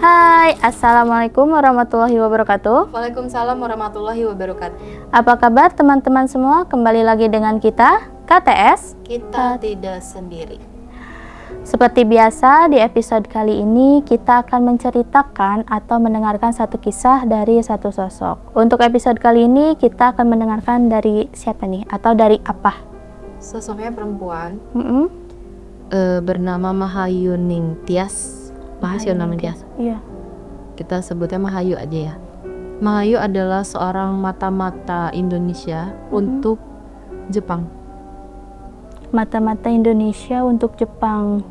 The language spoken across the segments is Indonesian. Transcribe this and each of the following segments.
Hai, Assalamualaikum warahmatullahi wabarakatuh. Waalaikumsalam warahmatullahi wabarakatuh. Apa kabar teman-teman semua? Kembali lagi dengan kita, KTS. Kita tidak sendiri. Seperti biasa, di episode kali ini kita akan menceritakan atau mendengarkan satu kisah dari satu sosok. Untuk episode kali ini kita akan mendengarkan dari siapa nih? Atau dari apa? Sosoknya perempuan Mm-mm. bernama Mahayu Ningtyas. Mahayu Ningtyas. Iya. Kita sebutnya Mahayu aja ya. Mahayu adalah seorang mata-mata Indonesia untuk Jepang. Mata-mata Indonesia untuk Jepang.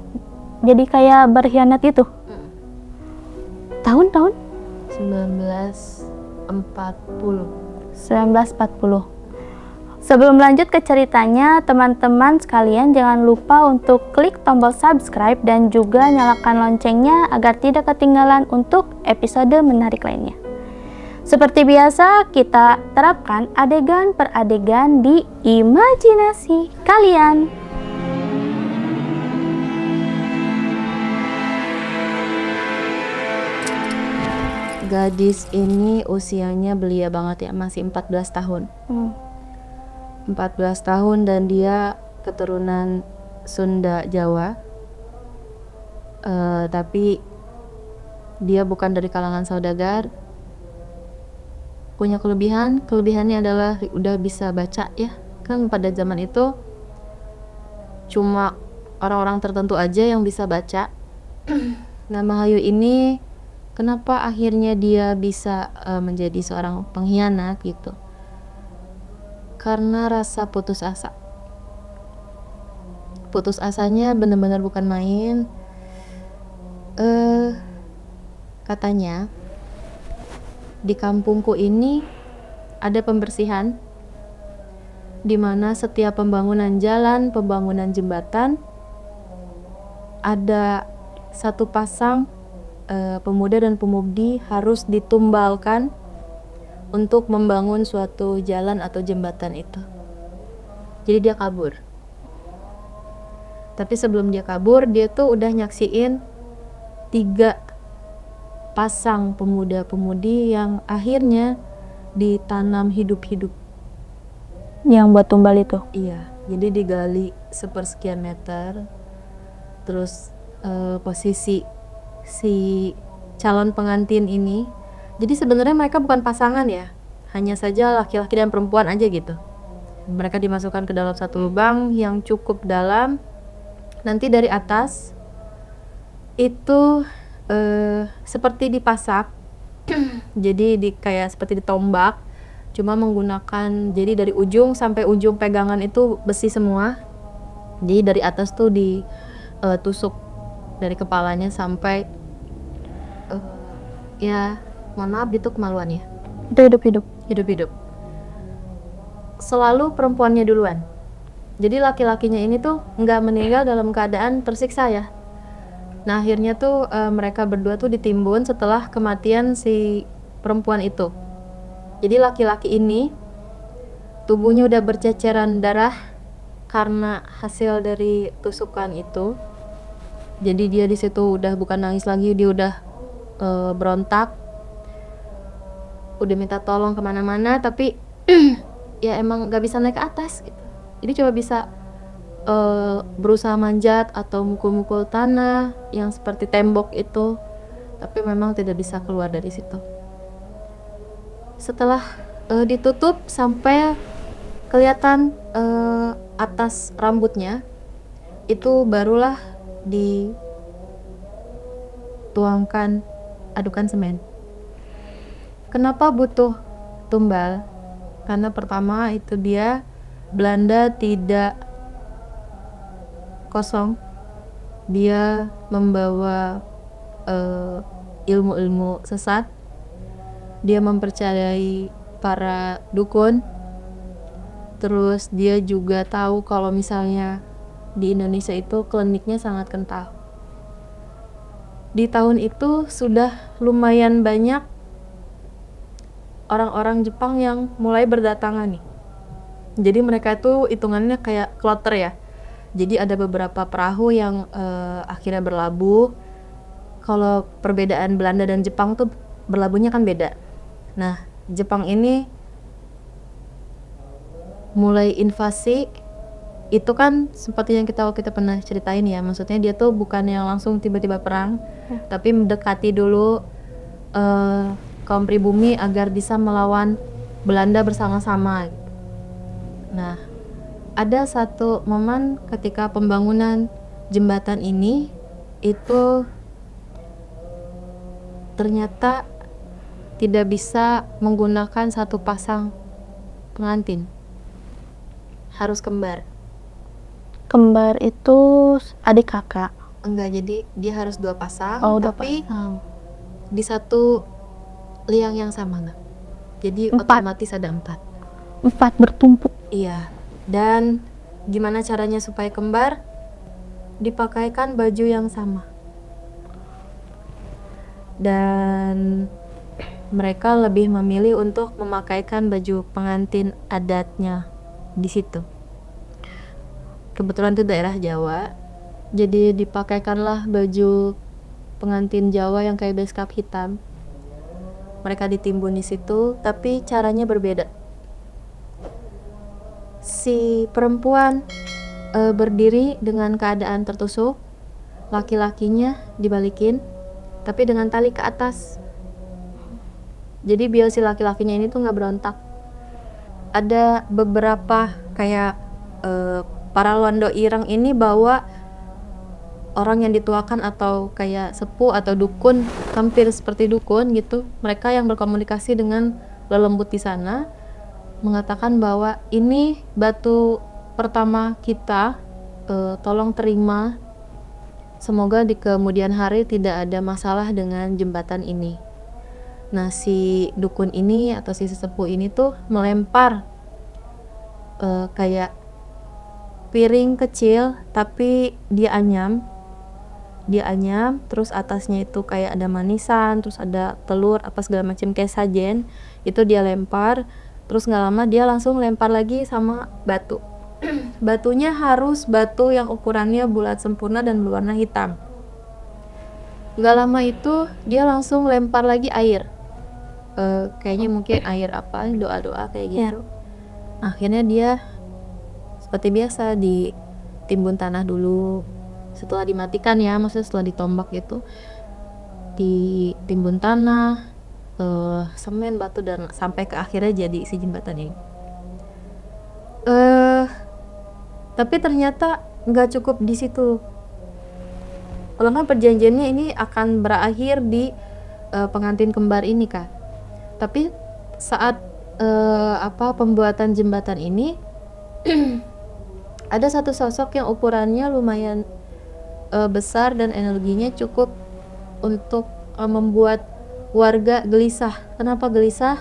Jadi kayak berkhianat itu. Tahun-tahun 1940. 1940. Sebelum lanjut ke ceritanya, teman-teman sekalian jangan lupa untuk klik tombol subscribe dan juga nyalakan loncengnya agar tidak ketinggalan untuk episode menarik lainnya. Seperti biasa, kita terapkan adegan per adegan di imajinasi kalian. Gadis ini usianya belia banget ya, masih 14 tahun. 14 tahun dan dia keturunan Sunda Jawa. Tapi dia bukan dari kalangan saudagar. Punya kelebihannya adalah udah bisa baca ya. Kan pada zaman itu cuma orang-orang tertentu aja yang bisa baca. Nah, Mahayu ini kenapa akhirnya dia bisa menjadi seorang pengkhianat gitu? Karena rasa putus asa. Putus asanya benar-benar bukan main. Katanya di kampungku ini ada pembersihan di mana setiap pembangunan jalan, pembangunan jembatan ada satu pasang pemuda dan pemudi harus ditumbalkan untuk membangun suatu jalan atau jembatan itu. Jadi dia kabur. Tapi sebelum dia kabur, dia tuh udah nyaksiin 3 pasang pemuda-pemudi yang akhirnya ditanam hidup-hidup. Yang buat tumbal itu? Iya, jadi digali sepersekian meter. Terus posisi si calon pengantin ini, jadi sebenarnya mereka bukan pasangan ya, hanya saja laki-laki dan perempuan aja gitu. Mereka dimasukkan ke dalam satu lubang yang cukup dalam. Nanti dari atas itu seperti dipasak, jadi kayak seperti ditombak, cuma menggunakan, jadi dari ujung sampai ujung pegangan itu besi semua. Jadi dari atas tuh ditusuk dari kepalanya sampai ya mohon maaf itu kemaluan ya. Itu hidup-hidup. Selalu perempuannya duluan. Jadi laki-lakinya ini tuh nggak meninggal dalam keadaan tersiksa ya. Nah akhirnya tuh mereka berdua tuh ditimbun setelah kematian si perempuan itu. Jadi laki-laki ini tubuhnya udah berceceran darah karena hasil dari tusukan itu. Jadi dia di situ udah bukan nangis lagi, dia udah berontak, udah minta tolong kemana-mana, tapi ya emang gak bisa naik ke atas gitu. Jadi cuma bisa berusaha manjat atau mukul-mukul tanah yang seperti tembok itu, tapi memang tidak bisa keluar dari situ. Setelah ditutup sampai kelihatan atas rambutnya, itu barulah dituangkan adukan semen. Kenapa butuh tumbal? Karena pertama itu dia Belanda tidak kosong, dia membawa ilmu-ilmu sesat, dia mempercayai para dukun, terus dia juga tahu kalau misalnya di Indonesia itu kliniknya sangat kental. Di tahun itu sudah lumayan banyak orang-orang Jepang yang mulai berdatangan nih. Jadi mereka itu hitungannya kayak kloter ya. Jadi ada beberapa perahu yang akhirnya berlabuh kalau perbedaan Belanda dan Jepang tuh berlabuhnya kan beda. Nah, Jepang ini mulai invasi itu kan seperti yang kita pernah ceritain ya, maksudnya dia tuh bukan yang langsung tiba-tiba perang, tapi mendekati dulu kaum pribumi agar bisa melawan Belanda bersama-sama. Nah, ada satu momen ketika pembangunan jembatan ini itu ternyata tidak bisa menggunakan satu pasang pengantin, harus kembar. Kembar itu adik kakak. Enggak, jadi dia harus 2 pasang, Tapi tapi di satu liang yang sama enggak. Jadi 4. otomatis ada 4. 4 bertumpuk. Iya. Dan gimana caranya supaya kembar? Dipakaikan baju yang sama. Dan mereka lebih memilih untuk memakaikan baju pengantin adatnya di situ. Kebetulan itu daerah Jawa, jadi dipakaikanlah baju pengantin Jawa yang kayak beskap hitam. Mereka ditimbun di situ, tapi caranya berbeda. Si perempuan berdiri dengan keadaan tertusuk, laki-lakinya dibalikin, tapi dengan tali ke atas. Jadi biar si laki-lakinya ini tuh nggak berontak. Ada beberapa kayak para londo ireng ini bawa orang yang dituakan atau kayak sepuh atau dukun, hampir seperti dukun gitu. Mereka yang berkomunikasi dengan lelembut di sana mengatakan bahwa ini batu pertama kita, tolong terima. Semoga di kemudian hari tidak ada masalah dengan jembatan ini. Nah, si dukun ini atau si sesepuh ini tuh melempar kayak piring kecil, tapi dia anyam, terus atasnya itu kayak ada manisan, terus ada telur apa segala macam kayak sajen, itu dia lempar, terus nggak lama dia langsung lempar lagi sama batu. Batunya harus batu yang ukurannya bulat sempurna dan berwarna hitam. Nggak lama itu dia langsung lempar lagi air, kayaknya mungkin air apa, doa-doa kayak gitu. Akhirnya dia seperti biasa ditimbun tanah dulu, setelah dimatikan ya, maksudnya setelah ditombak gitu, ditimbun tanah, semen, batu, dan sampai ke akhirnya jadi si jembatan ini. Tapi ternyata nggak cukup di situ. Kalau kan perjanjiannya ini akan berakhir di pengantin kembar ini kan. Tapi saat pembuatan jembatan ini ada satu sosok yang ukurannya lumayan besar dan energinya cukup untuk membuat warga gelisah. Kenapa gelisah?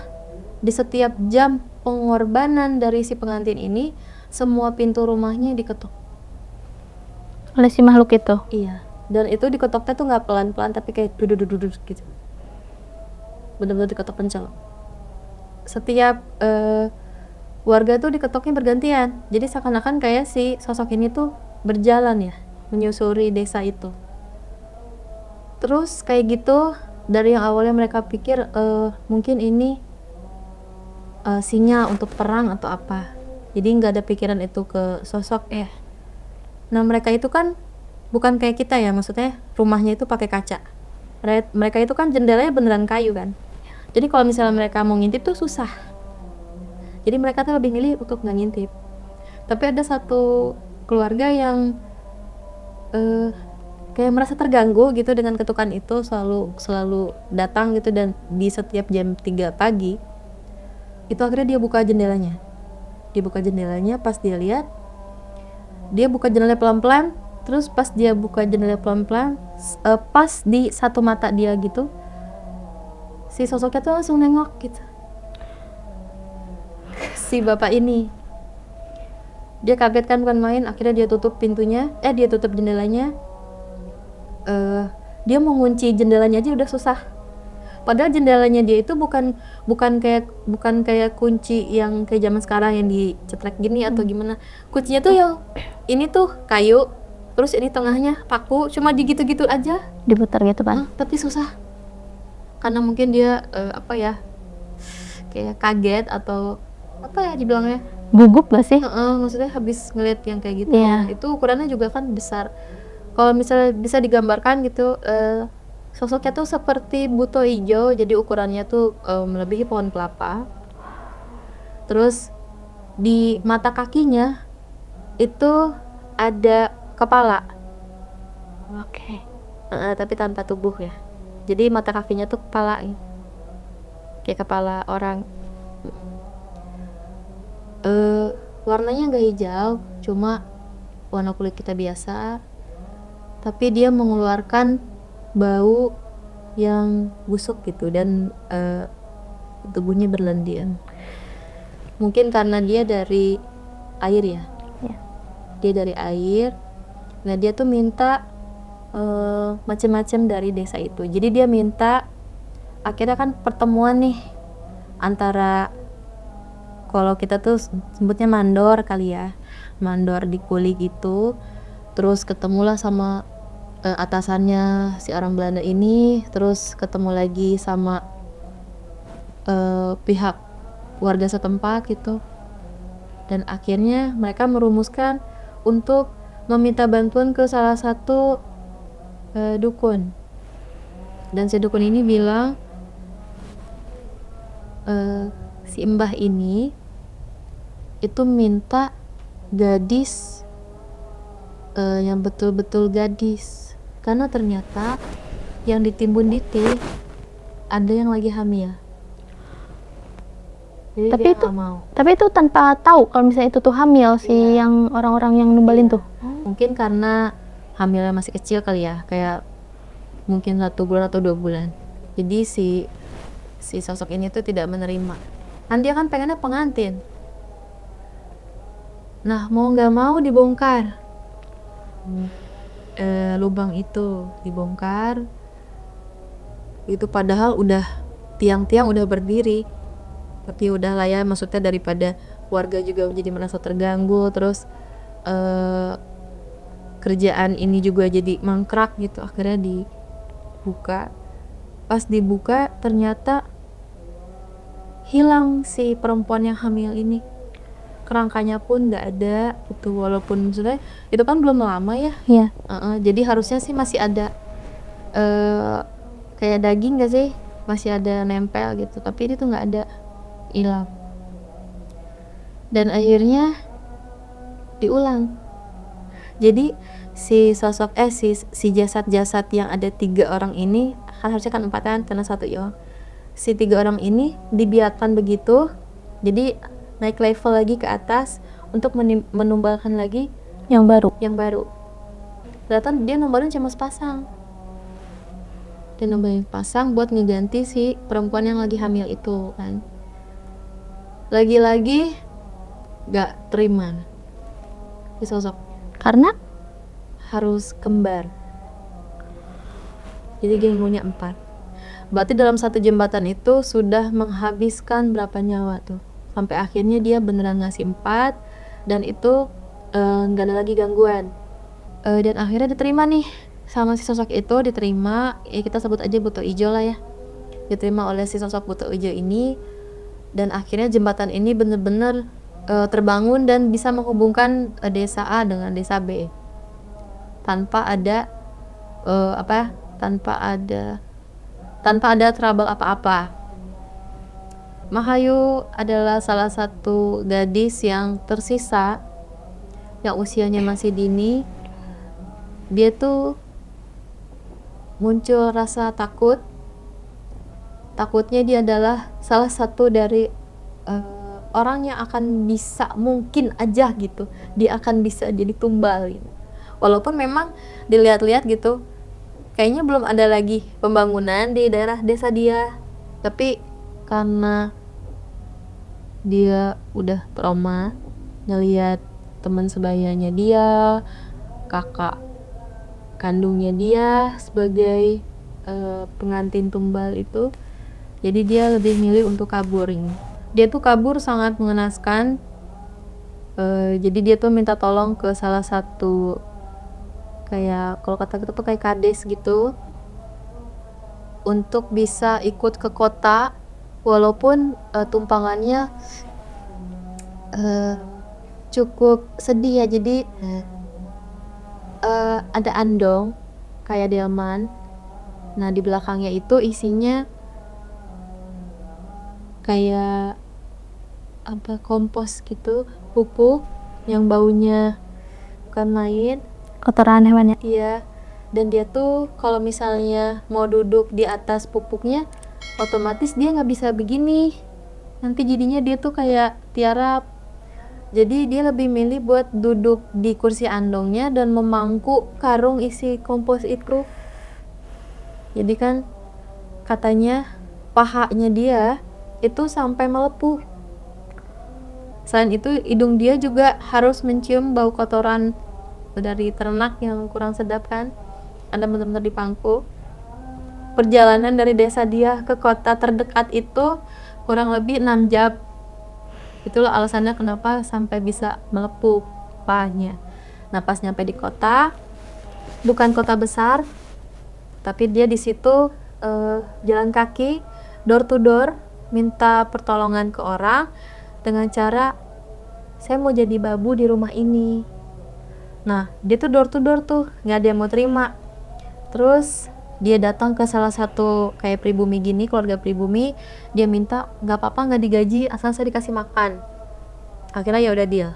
Di setiap jam pengorbanan dari si pengantin ini, semua pintu rumahnya diketok oleh si makhluk itu. Iya. Dan itu diketoknya tuh nggak pelan-pelan, tapi kayak duduk gitu. Benar-benar diketok kencang. Setiap warga tuh diketoknya bergantian. Jadi seakan-akan kayak si sosok ini tuh berjalan ya, menyusuri desa itu. Terus kayak gitu, dari yang awalnya mereka pikir mungkin ini sinyal untuk perang atau apa. Jadi nggak ada pikiran itu ke sosok ya. Nah, mereka itu kan bukan kayak kita ya, maksudnya rumahnya itu pakai kaca. Mereka itu kan jendelanya beneran kayu kan. Jadi kalau misalnya mereka mau ngintip tuh susah. Jadi mereka tuh lebih milih untuk nggak ngintip. Tapi ada satu keluarga yang kayak merasa terganggu gitu dengan ketukan itu, selalu datang gitu, dan di setiap jam 3 pagi itu akhirnya dia buka jendelanya. Pas dia lihat, dia buka jendela pelan-pelan, terus pas dia buka jendela pelan-pelan, pas di satu mata dia gitu, si sosoknya tuh langsung nengok gitu. Si bapak ini, dia kaget kan, bukan main. Akhirnya dia tutup pintunya, dia tutup jendelanya. Dia mau ngunci jendelanya aja udah susah. Padahal jendelanya dia itu bukan kayak kunci yang kayak zaman sekarang yang dicetrek gini atau gimana. Kuncinya tuh yang ini tuh kayu, terus ini tengahnya paku, cuma digitu-gitu aja. Diputar gitu kan. Tapi susah karena mungkin dia kayak kaget atau apa ya dibilangnya, Gugup gak sih? maksudnya habis ngeliat yang kayak gitu. Iya. Itu ukurannya juga kan besar. Kalau misalnya bisa digambarkan gitu, sosoknya tuh seperti buto hijau, jadi ukurannya tuh melebihi pohon kelapa. Terus di mata kakinya itu ada kepala, Oke. tapi tanpa tubuh ya. Jadi mata kakinya tuh kepala, kayak kepala orang. Warnanya nggak hijau, cuma warna kulit kita biasa, tapi dia mengeluarkan bau yang busuk gitu, dan tubuhnya berlendir. Mungkin karena dia dari air ya. Iya. Dia dari air. Nah, dia tuh minta macam-macam dari desa itu. Jadi dia minta, akhirnya kan pertemuan nih antara, kalau kita tuh sebutnya mandor kali ya, mandor di kuli gitu. Terus ketemulah sama atasannya si orang Belanda ini, terus ketemu lagi sama pihak warga setempat gitu. Dan akhirnya mereka merumuskan untuk meminta bantuan ke salah satu dukun. Dan si dukun ini bilang si mbah ini itu minta gadis yang betul-betul gadis, karena ternyata yang ditimbun Diti ada yang lagi hamil. Jadi Tapi dia itu- nggak mau. Tapi itu tanpa tahu kalau misalnya itu tuh hamil si yang orang-orang yang numbalin tuh. Mungkin karena hamilnya masih kecil kali ya, kayak mungkin 1 bulan atau 2 bulan. Jadi si sosok ini tuh tidak menerima. Kan dia kan pengennya pengantin. Nah, mau nggak mau dibongkar. Lubang itu dibongkar. Itu padahal udah tiang-tiang udah berdiri. Tapi udah lah ya, maksudnya daripada warga juga menjadi merasa terganggu, terus kerjaan ini juga jadi mangkrak gitu. Akhirnya dibuka. Pas dibuka ternyata hilang si perempuan yang hamil ini. Kerangkanya pun nggak ada itu, walaupun maksudnya itu kan belum lama ya. Iya. Jadi harusnya sih masih ada kayak daging gak sih, masih ada nempel gitu, tapi itu nggak ada, hilang. Dan akhirnya diulang. Jadi si sosok si jasad-jasad yang ada 3 orang ini, kan harusnya kan 4 kan, karena 1 hilang. Si 3 orang ini dibiarkan begitu, jadi naik level lagi ke atas untuk menumbalkan lagi Yang baru. Ternyata dia numbalin cuma sepasang. Dia numbalin pasang buat ngeganti si perempuan yang lagi hamil itu kan. Lagi-lagi gak terima si sosok, Karena harus kembar. Jadi dia punya 4. Berarti dalam 1 jembatan itu sudah menghabiskan berapa nyawa tuh, sampai akhirnya dia beneran ngasih 4, dan itu gak ada lagi gangguan. Dan akhirnya diterima nih sama si sosok itu, diterima, kita sebut aja buto ijo lah ya, diterima oleh si sosok buto ijo ini. Dan akhirnya jembatan ini bener-bener terbangun dan bisa menghubungkan desa A dengan desa B tanpa ada tanpa ada trouble apa-apa. Mahayu adalah salah satu gadis yang tersisa yang usianya masih dini. Dia tuh muncul rasa takutnya dia adalah salah satu dari orang yang akan bisa, mungkin aja gitu, dia akan bisa jadi tumbal gitu. Walaupun memang dilihat-lihat gitu kayaknya belum ada lagi pembangunan di daerah desa dia, tapi karena dia udah trauma ngelihat teman sebayanya dia, kakak kandungnya dia sebagai pengantin tumbal itu, jadi dia lebih milih untuk kabur ini. Dia tuh kabur sangat mengenaskan. Jadi dia tuh minta tolong ke salah satu kayak kalau kata kita tuh kayak kades gitu, untuk bisa ikut ke kota walaupun tumpangannya cukup sedih ya. Jadi ada andong kayak delman. Nah di belakangnya itu isinya kayak kompos gitu, pupuk yang baunya bukan main. Kotoran hewan ya. Iya, dan dia tuh kalau misalnya mau duduk di atas pupuknya, otomatis dia nggak bisa begini. Nanti jadinya dia tuh kayak tiarap. Jadi dia lebih milih buat duduk di kursi andongnya dan memangku karung isi kompos itu. Jadi kan katanya pahanya dia itu sampai melepuh. Selain itu hidung dia juga harus mencium bau kotoran dari ternak yang kurang sedap kan. Ada benar-benar dipangku. Perjalanan dari desa dia ke kota terdekat itu kurang lebih 6 jam. Itulah alasannya kenapa sampai bisa melepuh pahanya. Nah pas nyampe di kota, bukan kota besar, tapi dia di situ jalan kaki door to door minta pertolongan ke orang dengan cara saya mau jadi babu di rumah ini. Nah dia tuh door to door tuh nggak ada yang mau terima. Terus dia datang ke salah satu kayak pribumi gini, keluarga pribumi, dia minta nggak apa-apa nggak digaji asal saya dikasih makan. Akhirnya ya udah dia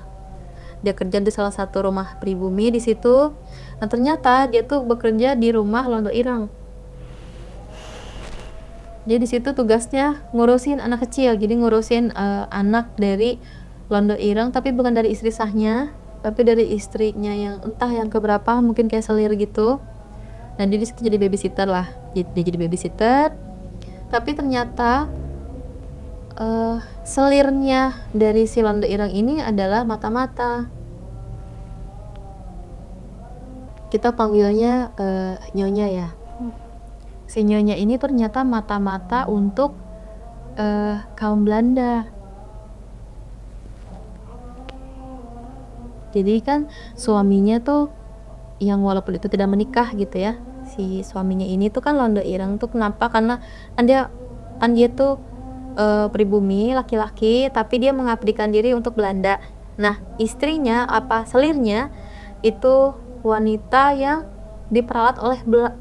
kerja di salah satu rumah pribumi di situ. Nah ternyata dia tuh bekerja di rumah Londo Ireng. Dia di situ tugasnya ngurusin anak kecil, jadi ngurusin anak dari Londo Ireng, tapi bukan dari istri sahnya, tapi dari istrinya yang entah yang keberapa, mungkin kayak selir gitu. Dan dia di situ jadi babysitter lah, dia jadi babysitter. Tapi ternyata selirnya dari si Londo Ireng ini adalah mata-mata. Kita panggilnya nyonya ya. Si nyonya ini ternyata mata-mata untuk kaum Belanda. Jadi kan suaminya tuh yang walaupun itu tidak menikah gitu ya, si suaminya ini tuh kan Londo Ireng tuh kenapa? Karena kan dia tuh pribumi laki-laki, tapi dia mengabdikan diri untuk Belanda. Nah istrinya selirnya itu wanita yang diperalat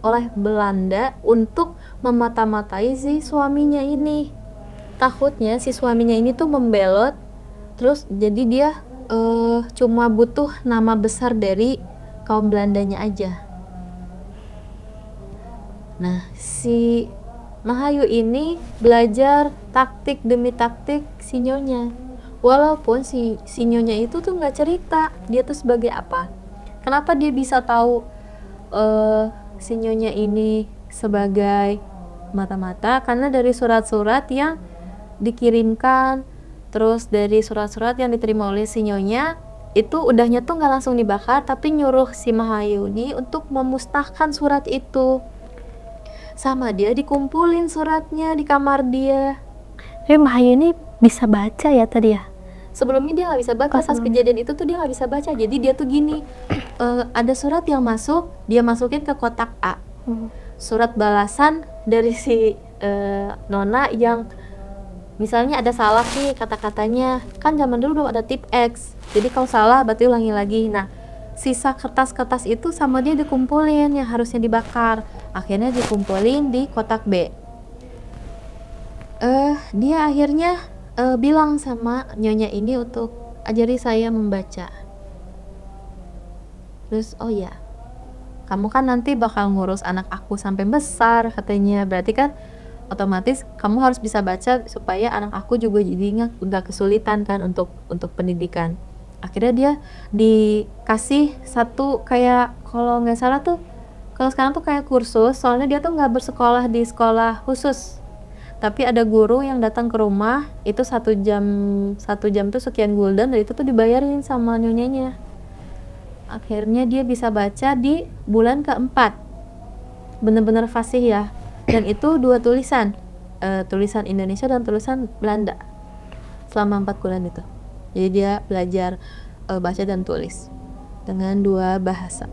oleh Belanda untuk memata-matai si suaminya ini. Takutnya si suaminya ini tuh membelot, terus jadi dia cuma butuh nama besar dari kaum Belandanya aja. Nah si Mahayu ini belajar taktik demi taktik si nyonya. Walaupun si nyonya itu tuh nggak cerita dia tuh sebagai apa. Kenapa dia bisa tahu si nyonya ini sebagai mata-mata? Karena dari surat-surat yang dikirimkan, terus dari surat-surat yang diterima oleh si nyonya, itu udahnya tuh nggak langsung dibakar, tapi nyuruh si Mahayu ini untuk memusnahkan surat itu. Sama dia dikumpulin suratnya di kamar dia. Tapi Mahayu ini bisa baca ya tadi ya? Sebelumnya dia nggak bisa baca. Pas kejadian itu tuh dia nggak bisa baca. Jadi dia tuh gini, ada surat yang masuk, dia masukin ke kotak A. Surat balasan dari si nona yang misalnya ada salah nih kata-katanya. Kan zaman dulu belum ada tip X, jadi kalau salah berarti ulangi lagi. Nah sisa kertas-kertas itu sama dia dikumpulin yang harusnya dibakar. Akhirnya dikumpulin di kotak B. Dia akhirnya bilang sama nyonya ini untuk ajari saya membaca. Terus oh ya, kamu kan nanti bakal ngurus anak aku sampai besar katanya. Berarti kan otomatis kamu harus bisa baca supaya anak aku juga jadi nggak kesulitan kan untuk pendidikan. Akhirnya dia dikasih satu kayak, kalau nggak salah tuh kalau sekarang tuh kayak kursus. Soalnya dia tuh nggak bersekolah di sekolah khusus, tapi ada guru yang datang ke rumah. Itu 1 jam tuh sekian gulden, dan itu tuh dibayarin sama nyonyanya. Akhirnya dia bisa baca di bulan keempat, bener-bener fasih ya. Dan itu 2 tulisan, tulisan Indonesia dan tulisan Belanda selama 4 bulan itu. Jadi dia belajar baca dan tulis dengan 2 bahasa.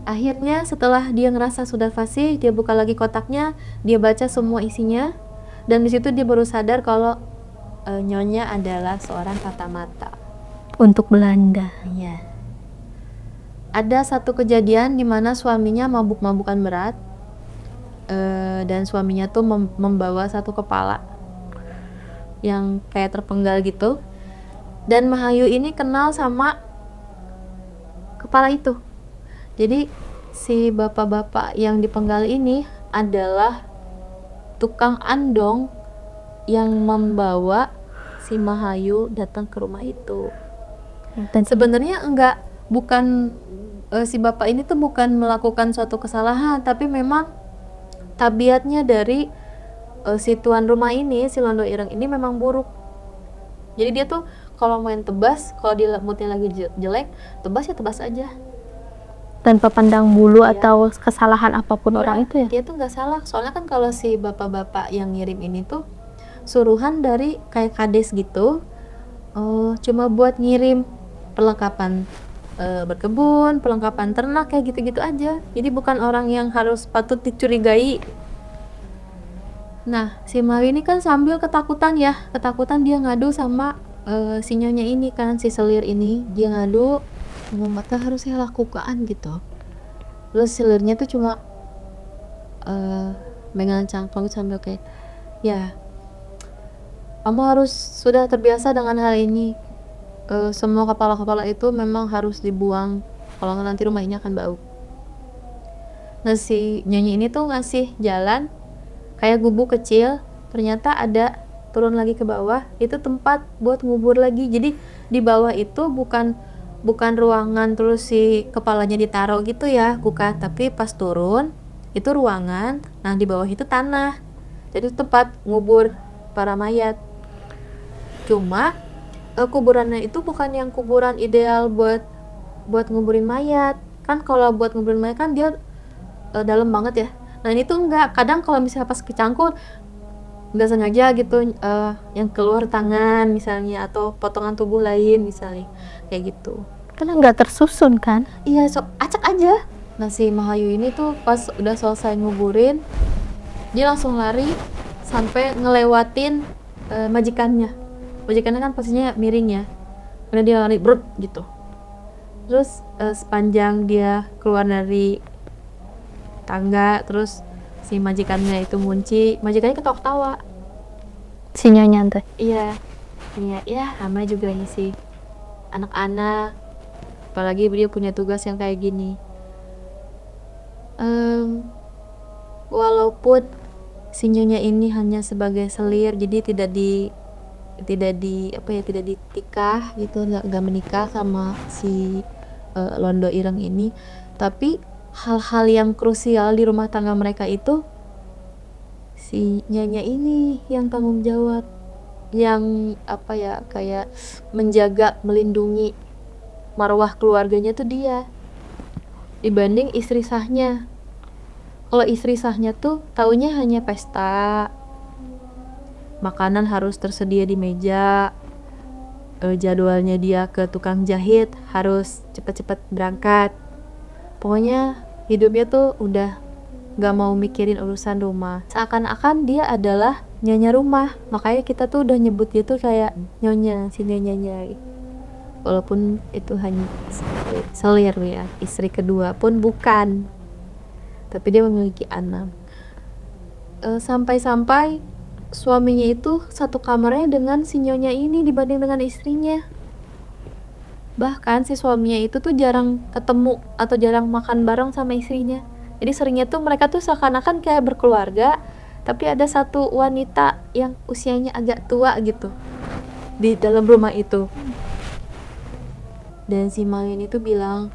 Akhirnya setelah dia ngerasa sudah fasih, dia buka lagi kotaknya, dia baca semua isinya, dan di situ dia baru sadar kalau nyonya adalah seorang kata mata. Untuk Belanda. Iya. Ada satu kejadian di mana suaminya mabuk-mabukan berat, dan suaminya tuh membawa satu kepala yang kayak terpenggal gitu, dan Mahayu ini kenal sama kepala itu. Jadi si bapak-bapak yang dipenggal ini adalah tukang andong yang membawa si Mahayu datang ke rumah itu. Dan sebenarnya bukan si bapak ini tuh bukan melakukan suatu kesalahan, tapi memang tabiatnya dari si tuan rumah ini, si Londo Ireng ini memang buruk. Jadi dia tuh kalau main tebas, kalau dia moodnya lagi jelek, tebas ya tebas aja. Tanpa pandang bulu Iya. atau kesalahan apapun orang itu ya. Dia tuh nggak salah, soalnya kan kalau si bapak-bapak yang ngirim ini tuh suruhan dari kayak kades gitu, cuma buat ngirim perlengkapan berkebun, perlengkapan ternak kayak gitu-gitu aja. Jadi bukan orang yang harus patut dicurigai. Nah, si Mawi ini kan sambil ketakutan dia ngadu sama si nyonya ini kan, si selir ini. Dia ngadu, apa harus saya lakukan gitu. Terus selirnya tuh cuma megang cangkong sambil kayak, ya kamu harus sudah terbiasa dengan hal ini. Semua kepala-kepala itu memang harus dibuang, kalau nggak nanti rumah ini akan bau. Nah si nyonya ini tuh ngasih jalan kayak gubuk kecil, ternyata ada turun lagi ke bawah, itu tempat buat ngubur lagi. Jadi di bawah itu bukan ruangan terus si kepalanya ditaruh gitu ya, bukan, tapi pas turun itu ruangan, nah di bawah itu tanah, jadi tempat ngubur para mayat. Cuma kuburannya itu bukan yang kuburan ideal buat nguburin mayat kan. Kalau buat nguburin mayat kan dia dalam banget ya. Nah ini tuh enggak, kadang kalau misalnya pas kecangkul nggak sengaja gitu, yang keluar tangan misalnya atau potongan tubuh lain misalnya kayak gitu. Karena nggak tersusun kan. Iya, acak aja. Nah si Mahayu ini tuh pas udah selesai nguburin, dia langsung lari sampai ngelewatin majikannya kan posisinya miring ya, karena dia lari brut gitu. Terus sepanjang dia keluar dari tangga, terus si majikannya itu munci, majikannya ketawa-ketawa. Si nyonya teh. Iya, sama juga ini sih anak-anak, apalagi dia punya tugas yang kayak gini. Walaupun si nyonya ini hanya sebagai selir, jadi tidak ditikah gitu, nggak menikah sama si Londo Ireng ini, tapi hal-hal yang krusial di rumah tangga mereka itu si nyonya ini yang tanggung jawab, yang kayak menjaga, melindungi marwah keluarganya tuh dia, dibanding istri sahnya. Kalau istri sahnya tuh taunya hanya pesta, makanan harus tersedia di meja, jadwalnya dia ke tukang jahit harus cepet-cepet berangkat. Pokoknya hidupnya tuh udah gak mau mikirin urusan rumah, seakan-akan dia adalah nyonya rumah. Makanya kita tuh udah nyebut dia tuh kayak nyonya, si nyonyanya, walaupun itu hanya selir ya, istri kedua pun bukan, tapi dia memiliki anak. Sampai-sampai suaminya itu satu kamarnya dengan si nyonya ini dibanding dengan istrinya. Bahkan si suaminya itu tuh jarang ketemu atau jarang makan bareng sama istrinya. Jadi seringnya tuh mereka tuh seakan-akan kayak berkeluarga, tapi ada satu wanita yang usianya agak tua gitu di dalam rumah itu. Dan si Mayun itu bilang,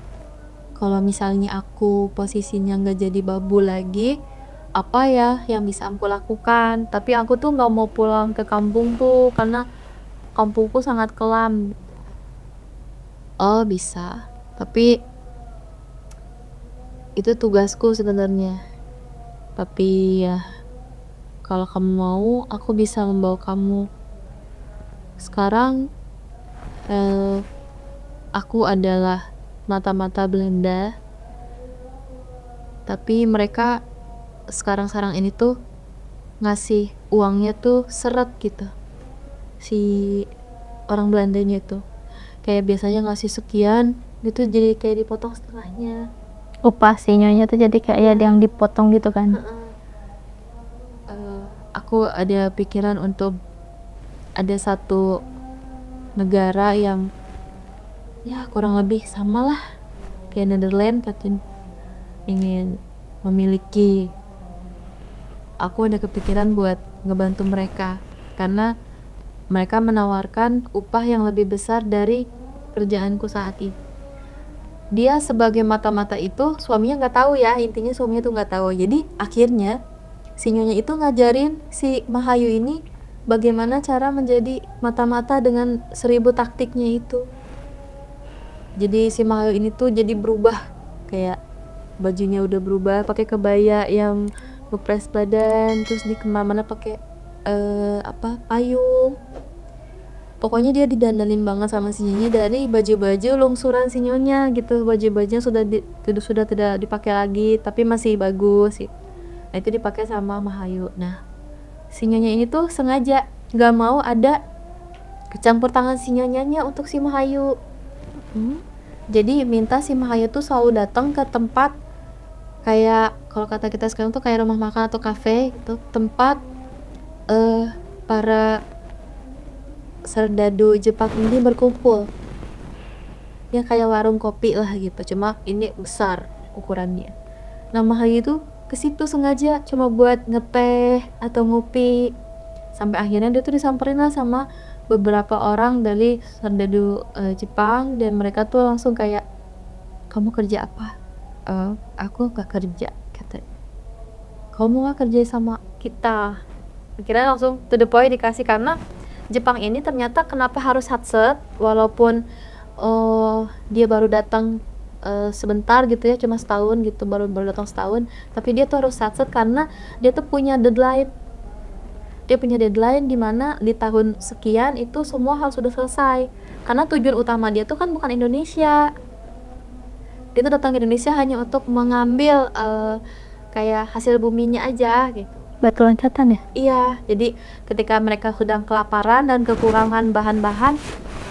kalau misalnya aku posisinya nggak jadi babu lagi, apa ya yang bisa aku lakukan? Tapi aku tuh nggak mau pulang ke kampungku karena kampungku sangat kelam. Oh bisa, tapi itu tugasku sebenarnya. Tapi ya kalau kamu mau, aku bisa membawa kamu. Sekarang aku adalah mata-mata Belanda, tapi mereka sekarang ini tuh ngasih uangnya tuh seret gitu, si orang Belandanya itu kayak biasanya ngasih sekian gitu, jadi kayak dipotong setengahnya. Upah si nyonya tuh jadi kayak yang dipotong gitu kan. Aku ada pikiran untuk ada satu negara yang ya kurang lebih sama lah kayak Netherlands, katanya ingin memiliki. Aku ada kepikiran buat ngebantu mereka karena mereka menawarkan upah yang lebih besar dari kerjaanku saat ini. Dia sebagai mata-mata itu suaminya nggak tahu ya, intinya suaminya tuh nggak tahu. Jadi akhirnya si nyonya itu ngajarin si Mahayu ini bagaimana cara menjadi mata-mata dengan 1000 taktiknya itu. Jadi si Mahayu ini tuh jadi berubah, kayak bajunya udah berubah pakai kebaya yang ngepres badan, terus di kemana-mana pakai payung. Pokoknya dia didandanin banget sama si nyonya dari baju-baju lungsuran si nyonya gitu. Baju-bajunya sudah tidak dipakai lagi tapi masih bagus gitu. Nah itu dipakai sama Mahayu. Nah si nyonya ini tuh sengaja gak mau ada kecampur tangan si nyonyanya untuk si Mahayu. Jadi minta si Mahayu tuh selalu datang ke tempat kayak kalau kata kita sekarang tuh kayak rumah makan atau kafe gitu, tempat para serdadu Jepang ini berkumpul. Ya kayak warung kopi lah gitu, cuma ini besar ukurannya. Nah Mahayu itu ke situ sengaja cuma buat ngeteh atau ngopi. Sampai akhirnya dia tuh disamperin lah sama beberapa orang dari serdadu Jepang, dan mereka tuh langsung kayak, kamu kerja apa? Aku gak kerja, katanya. Kamu gak kerja sama kita? Akhirnya langsung to the point dikasih, karena Jepang ini ternyata kenapa harus hatset walaupun dia baru datang sebentar gitu ya, cuma setahun gitu, baru datang setahun, tapi dia tuh harus hatset karena dia tuh punya deadline. Dia punya deadline di mana di tahun sekian itu semua hal sudah selesai. Karena tujuan utama dia tuh kan bukan Indonesia. Dia tuh datang ke Indonesia hanya untuk mengambil kayak hasil buminya aja gitu. Batu loncatan ya? Iya, jadi ketika mereka sedang kelaparan dan kekurangan bahan-bahan,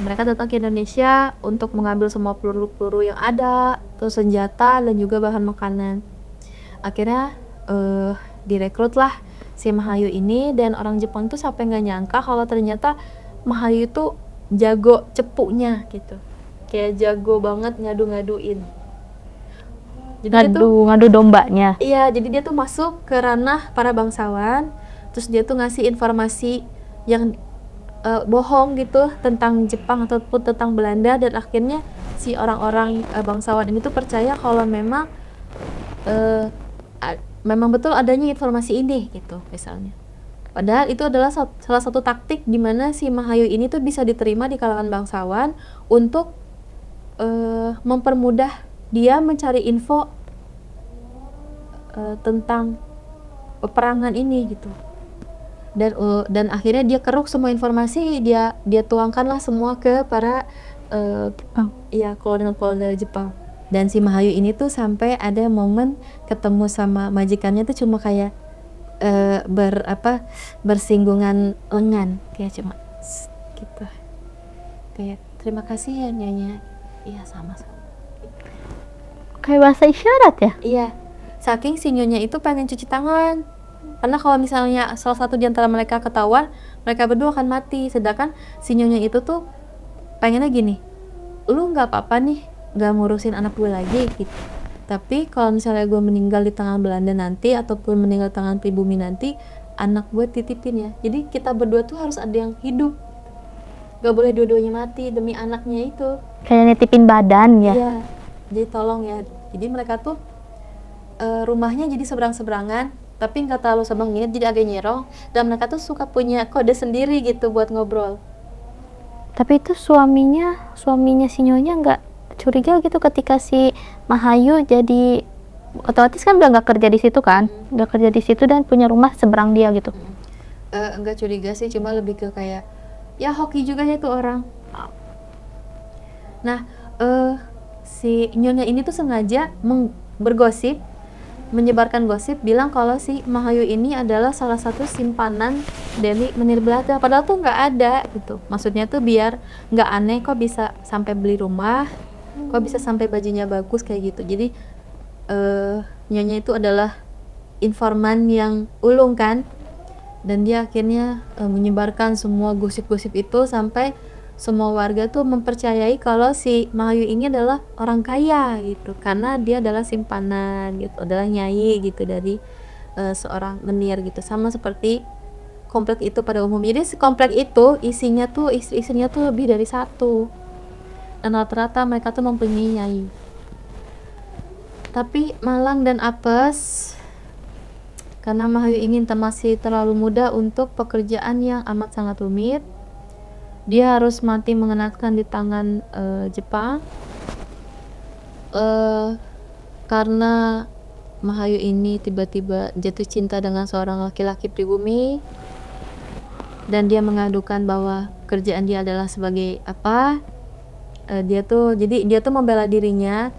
mereka datang ke Indonesia untuk mengambil semua peluru-peluru yang ada, terus senjata dan juga bahan makanan. Akhirnya direkrutlah si Mahayu ini, dan orang Jepang tuh sampai nggak nyangka kalau ternyata Mahayu itu jago cepunya gitu, kayak jago banget ngadu-ngaduin. Jadi Ngadu dombanya. iya, jadi dia tuh masuk ke ranah para bangsawan, terus dia tuh ngasih informasi yang bohong gitu tentang Jepang ataupun tentang Belanda, dan akhirnya si orang-orang bangsawan ini tuh percaya kalau memang memang betul adanya informasi ini gitu misalnya. Padahal itu adalah salah satu taktik di mana si Mahayu ini tuh bisa diterima di kalangan bangsawan untuk mempermudah dia mencari info tentang peperangan ini gitu. Dan akhirnya dia keruk semua informasi, dia tuangkanlah semua ke para kolonel-kolonel Jepang. Dan si Mahayu ini tuh sampai ada momen ketemu sama majikannya tuh cuma kayak bersinggungan lengan, kayak cuma gitu, kayak terima kasih ya nyonya. Iya, sama-sama. Kayak bahasa isyarat ya? Iya, saking si nyonya itu pengen cuci tangan, karena kalau misalnya salah satu di antara mereka ketahuan, mereka berdua akan mati. Sedangkan si nyonya itu tuh pengennya gini, lu nggak apa-apa nih nggak ngurusin anak gue lagi gitu, tapi kalau misalnya gue meninggal di tangan Belanda nanti ataupun meninggal di tangan pribumi nanti, anak gue titipin ya. Jadi kita berdua tuh harus ada yang hidup, nggak boleh dua-duanya mati demi anaknya itu. Kayak nitipin badan ya? Iya, jadi tolong ya. Jadi mereka tuh rumahnya jadi seberang-seberangan, tapi nggak terlalu sebengit, jadi agak nyerong, dan mereka tuh suka punya kode sendiri gitu buat ngobrol. Tapi itu suaminya si nyonya nggak curiga gitu ketika si Mahayu jadi otomatis kan udah nggak kerja di situ kan, nggak kerja di situ dan punya rumah seberang dia gitu? Enggak curiga sih, cuma lebih ke kayak ya hoki juga ya tuh orang. Nah si nyonya ini tuh sengaja bergosip, menyebarkan gosip bilang kalau si Mahayu ini adalah salah satu simpanan dari Menir Belanda, padahal tuh nggak ada gitu. Maksudnya tuh biar nggak aneh kok bisa sampai beli rumah, kok bisa sampai bajunya bagus kayak gitu. Jadi nyonya itu adalah informan yang ulung kan, dan dia akhirnya menyebarkan semua gosip-gosip itu sampai semua warga tuh mempercayai kalau si Mahayu ini adalah orang kaya gitu, karena dia adalah simpanan gitu, adalah nyai gitu dari seorang menir gitu, sama seperti komplek itu pada umumnya. Jadi si komplek itu isinya tuh istri-istrinya tuh lebih dari satu, dan rata-rata mereka tuh mempunyai nyai. Tapi malang dan apes karena Mahayu ingin masih terlalu muda untuk pekerjaan yang amat sangat rumit. Dia harus mati mengenaskan di tangan Jepang karena Mahayu ini tiba-tiba jatuh cinta dengan seorang laki-laki pribumi, dan dia mengadukan bahwa kerjaan dia adalah sebagai dia tuh membela dirinya.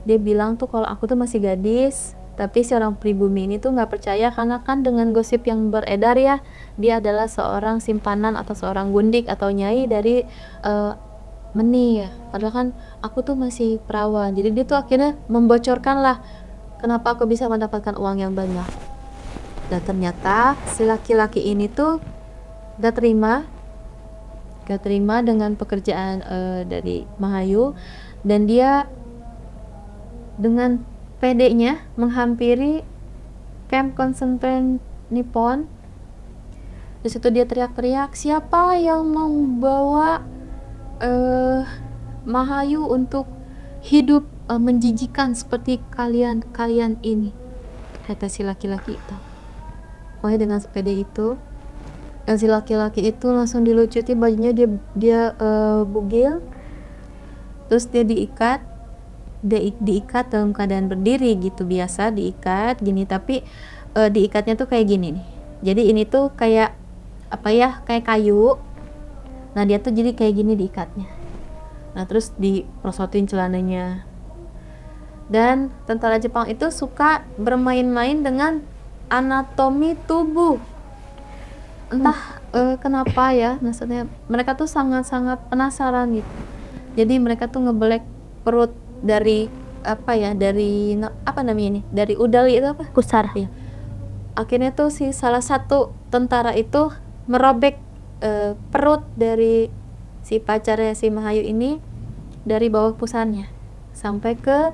Dia bilang tuh kalau aku tuh masih gadis, tapi si orang pribumi ini tuh nggak percaya karena kan dengan gosip yang beredar ya, dia adalah seorang simpanan atau seorang gundik atau nyai dari Menir. Padahal kan aku tuh masih perawan. Jadi dia tuh akhirnya membocorkan lah kenapa aku bisa mendapatkan uang yang banyak. Dan ternyata si laki-laki ini tuh gak terima dengan pekerjaan dari Mahayu, dan dia dengan pedenya menghampiri camp konsentrasi Nippon. Di situ dia teriak-teriak, siapa yang membawa Mahayu untuk hidup menjijikan seperti kalian ini, kata si laki-laki itu. Pokoknya dengan sepeda itu, dan si laki-laki itu langsung dilucuti bajunya, dia bugil, terus dia diikat dalam keadaan berdiri gitu, biasa diikat gini, tapi diikatnya tuh kayak gini nih. Jadi ini tuh kayak kayak kayu. Nah dia tuh jadi kayak gini diikatnya. Nah terus diprosotin celananya. Dan tentara Jepang itu suka bermain-main dengan anatomi tubuh. Entah kenapa ya, maksudnya mereka tuh sangat-sangat penasaran gitu. Jadi mereka tuh ngebelek perut dari dari udal itu Kusar. ya. Akhirnya tuh si salah satu tentara itu merobek perut dari si pacarnya si Mahayu ini dari bawah pusarnya sampai ke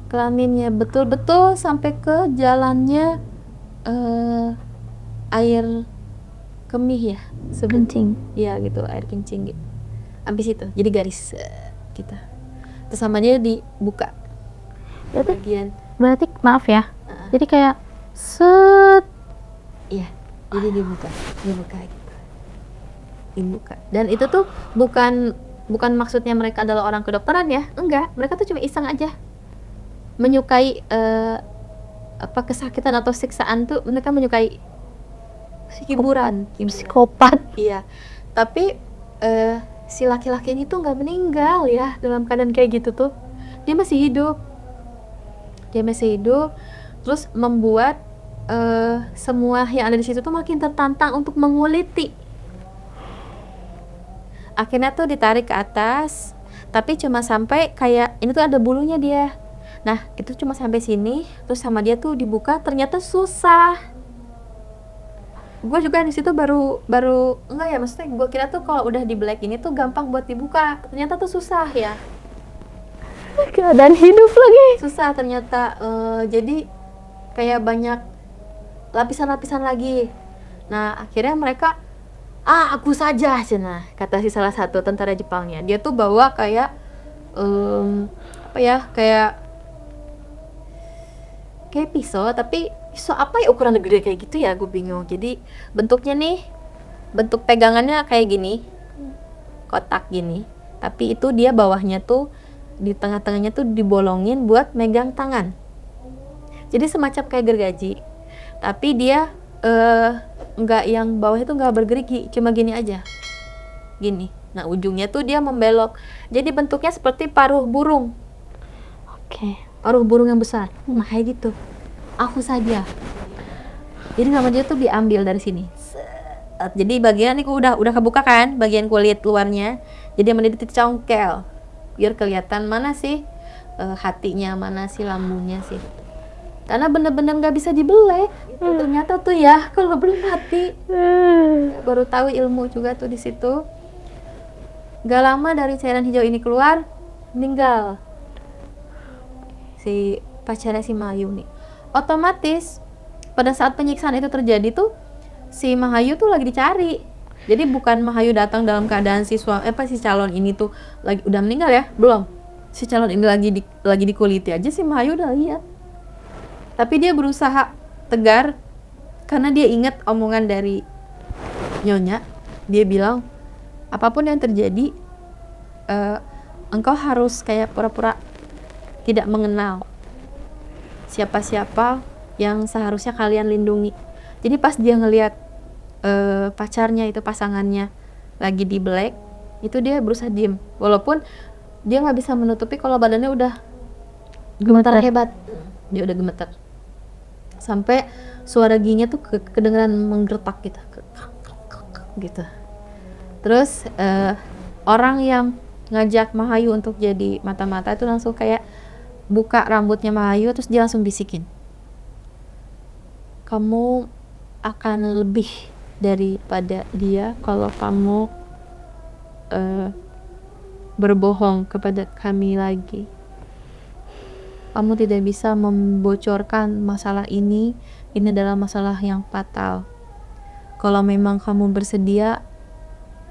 kelaminnya, betul-betul sampai ke jalannya air kemih ya, Kencing. ya gitu, air kencing gitu. Habis itu jadi garis gitu. Terus sama dia dibuka bagian. Berarti maaf ya. Jadi kayak set. Iya, jadi dibuka gitu. Dibuka. Dan itu tuh bukan maksudnya mereka adalah orang kedokteran ya. Enggak, mereka tuh cuma iseng aja. Menyukai kesakitan atau siksaan tuh, mereka menyukai hiburan. Psikopat. Iya. Tapi si laki-laki ini tuh nggak meninggal ya dalam keadaan kayak gitu tuh. Dia masih hidup, terus membuat semua yang ada di situ tuh makin tertantang untuk menguliti. Akhirnya tuh ditarik ke atas, tapi cuma sampai kayak ini tuh ada bulunya dia. Nah itu cuma sampai sini, terus sama dia tuh dibuka, ternyata susah. Gue juga di situ baru enggak ya, maksudnya gue kira tuh kalau udah di black ini tuh gampang buat dibuka, ternyata tuh susah ya. Keadaan hidup lagi. Susah ternyata. Jadi kayak banyak lapisan-lapisan lagi. Nah akhirnya mereka aku saja cina, kata si salah satu tentara Jepangnya. Dia tuh bawa kayak kayak pisau, tapi pisau apa ya ukuran gede kayak gitu ya, gue bingung. Jadi bentuk pegangannya kayak gini, kotak gini, tapi itu dia bawahnya tuh di tengah-tengahnya tuh dibolongin buat megang tangan. Jadi semacam kayak gergaji, tapi dia nggak, yang bawah itu nggak bergerigi, cuma gini aja, gini. Nah ujungnya tuh dia membelok, jadi bentuknya seperti paruh burung. Oke. paruh burung yang besar. Nah kayak gitu. Aku saja. Jadi sama dia tuh diambil dari sini. Set. Jadi bagian ini udah kebuka kan, bagian kulit luarnya. Jadi sama dia dicongkel. Biar kelihatan mana sih hatinya, mana sih lambungnya sih. Karena bener-bener nggak bisa dibelek. Ternyata tuh ya kalau belum mati. Baru tahu ilmu juga tuh di situ. Gak lama dari cairan hijau ini keluar, meninggal si pacarnya si Mahayu nih. Otomatis pada saat penyiksaan itu terjadi tuh si Mahayu tuh lagi dicari. Jadi bukan Mahayu datang dalam keadaan si calon ini tuh lagi udah meninggal ya, belum. Si calon ini lagi dikuliti aja si Mahayu udah lihat. Tapi dia berusaha tegar karena dia ingat omongan dari Nyonya. Dia bilang, apapun yang terjadi, engkau harus kayak pura-pura tidak mengenal siapa-siapa yang seharusnya kalian lindungi. Jadi pas dia ngelihat pacarnya itu, pasangannya lagi di black, itu dia berusaha diem. Walaupun dia nggak bisa menutupi kalau badannya udah gemetar hebat. Dia udah gemetar. Sampai suara giginya tuh kedengeran menggertak gitu. Gitu. Terus orang yang ngajak Mahayu untuk jadi mata-mata itu langsung kayak buka rambutnya Mahayu, terus dia langsung bisikin, kamu akan lebih daripada dia kalau kamu berbohong kepada kami lagi. Kamu tidak bisa membocorkan masalah ini adalah masalah yang fatal. Kalau memang kamu bersedia,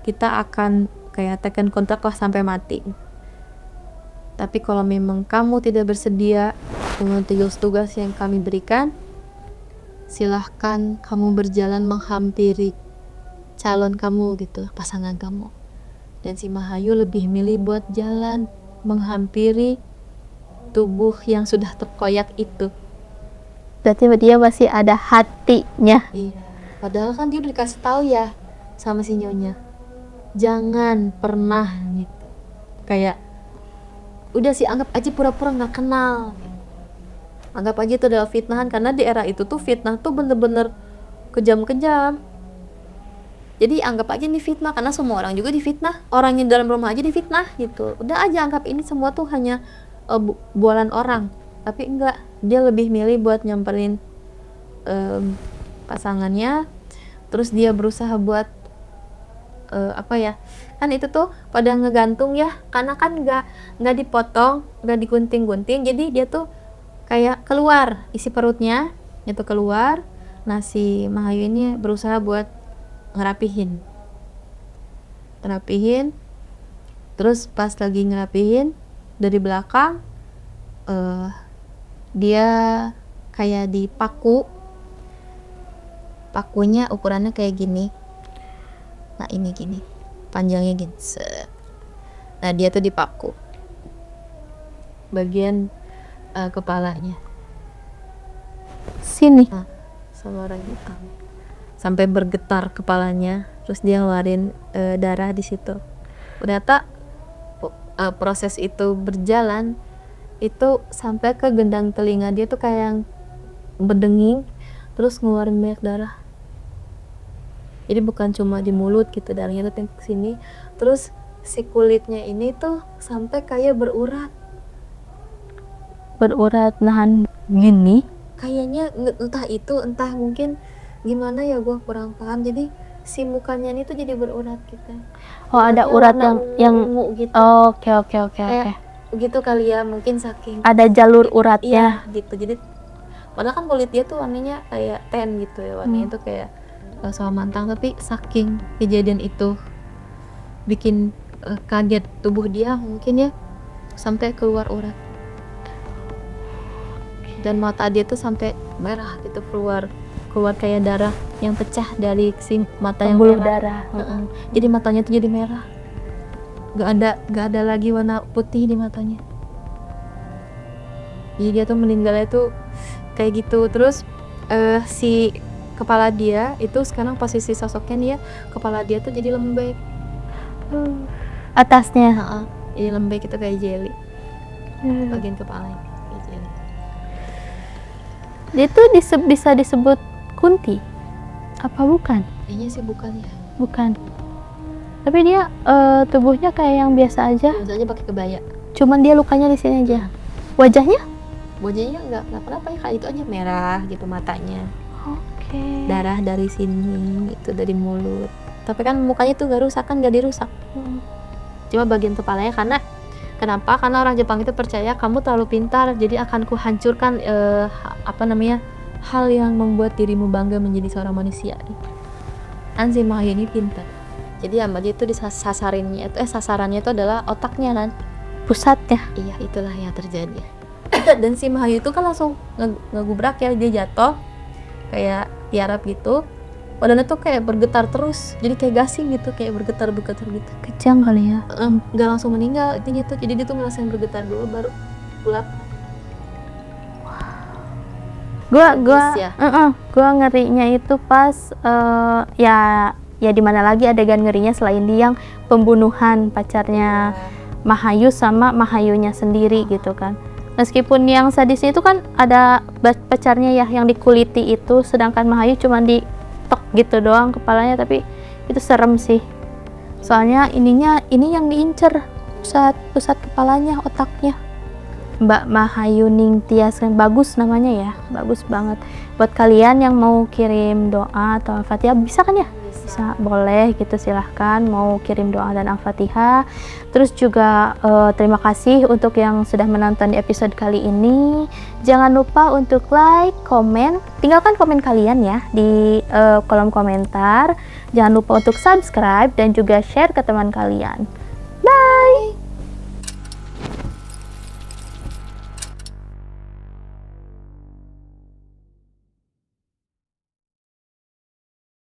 kita akan kayak tekan kontrak lah sampai mati. Tapi kalau memang kamu tidak bersedia dengan tugas-tugas yang kami berikan, silahkan kamu berjalan menghampiri calon kamu gitu, pasangan kamu. Dan si Mahayu lebih milih buat jalan menghampiri tubuh yang sudah terkoyak itu. Berarti dia masih ada hatinya. Iya. Padahal kan dia udah dikasih tahu ya sama si Nyonya, jangan pernah gitu. Kayak udah sih anggap aja pura-pura nggak kenal. Anggap aja itu adalah fitnahan, karena di era itu tuh fitnah tuh bener-bener kejam-kejam. Jadi anggap aja ini fitnah, karena semua orang juga difitnah. Orang yang dalam rumah aja difitnah gitu. Udah aja anggap ini semua tuh hanya bualan orang. Tapi enggak, dia lebih milih buat nyamperin pasangannya. Terus dia berusaha buat kan itu tuh pada ngegantung ya, karena kan nggak dipotong, nggak digunting-gunting, jadi dia tuh kayak keluar isi perutnya itu keluar. Nah si Mahayu ini berusaha buat ngerapihin, terus pas lagi ngerapihin dari belakang dia kayak dipaku, pakunya ukurannya kayak gini. Nah ini gini, panjangnya gini. Nah dia tuh dipaku bagian kepalanya Sini. nah, sama orang hitam sampai bergetar kepalanya. Terus dia ngeluarin darah di situ. Ternyata proses itu berjalan itu sampai ke gendang telinga dia tuh kayak yang berdenging, terus ngeluarin banyak darah. Jadi bukan cuma di mulut gitu, darahnya tuh ke sini. Terus si kulitnya ini tuh sampai kayak berurat Nahan gini. Kayaknya entah mungkin gimana ya, gue kurang paham. Jadi si mukanya ini tuh jadi berurat gitu. Oh ada urat yang ungu gitu. Oke. Gitu kali ya, mungkin saking Ada jalur uratnya. iya gitu. Jadi padahal kan kulit dia tuh warnanya kayak tan gitu ya, warnanya tuh kayak sama mantang, tapi saking kejadian itu bikin kaget tubuh dia mungkin ya, sampai keluar urat. Dan mata dia tuh sampai merah gitu, keluar kayak darah yang pecah dari si mata yang Pembuluh merah. darah. Jadi matanya tuh jadi merah, gak ada lagi warna putih di matanya. Jadi dia tuh meninggalnya tuh kayak gitu. Terus si kepala dia itu sekarang posisi sosoknya dia, kepala dia tuh jadi lembek. Atasnya. Jadi lembek gitu kayak jelly bagian kepalanya. Dia tuh bisa disebut Kunti? Apa bukan? Kayaknya sih bukan ya. Bukan. Tapi dia tubuhnya kayak yang biasa aja. Biasanya pakai kebaya. Cuman dia lukanya di sini aja. Wajahnya? Wajahnya nggak kenapa ya, kayak itu aja merah gitu matanya. Oke. Darah dari sini, itu dari mulut. Tapi kan mukanya tuh gak rusak, kan gak dirusak. Cuma bagian kepalanya kenapa? Karena orang Jepang itu percaya kamu terlalu pintar, jadi akan kuhancurkan hal yang membuat dirimu bangga menjadi seorang manusia. Kan si Mahayu ini pintar. Jadi sama dia itu sasarannya itu adalah otaknya kan. Pusatnya. Iya, itulah yang terjadi. Dan si Mahayu itu kan langsung ngegubrak ya, dia jatuh kayak tiarap gitu. Badannya tuh kayak bergetar terus, jadi kayak gasing gitu, kayak bergetar gitu. Kejang kali ya. Nggak langsung meninggal itu gitu, jadi dia tuh ngerasain bergetar dulu baru pulap. Gua ngerinya itu pas ya di mana lagi adegan ngerinya selain dia yang pembunuhan pacarnya Mahayu sama Mahayunya sendiri gitu kan. Meskipun yang sadis itu kan ada pacarnya ya yang dikuliti itu, sedangkan Mahayu cuma ditok gitu doang kepalanya, tapi itu serem sih. Soalnya ini yang diincer pusat kepalanya, otaknya. Mbak Mahayu Ningtyas, kan bagus namanya ya, bagus banget. Buat kalian yang mau kirim doa atau Al-Fatihah bisa kan ya? Bisa, boleh gitu, silahkan mau kirim doa dan Al-Fatihah. Terus juga terima kasih untuk yang sudah menonton di episode kali ini. Jangan lupa untuk like, komen, tinggalkan komen kalian ya di kolom komentar. Jangan lupa untuk subscribe dan juga share ke teman kalian.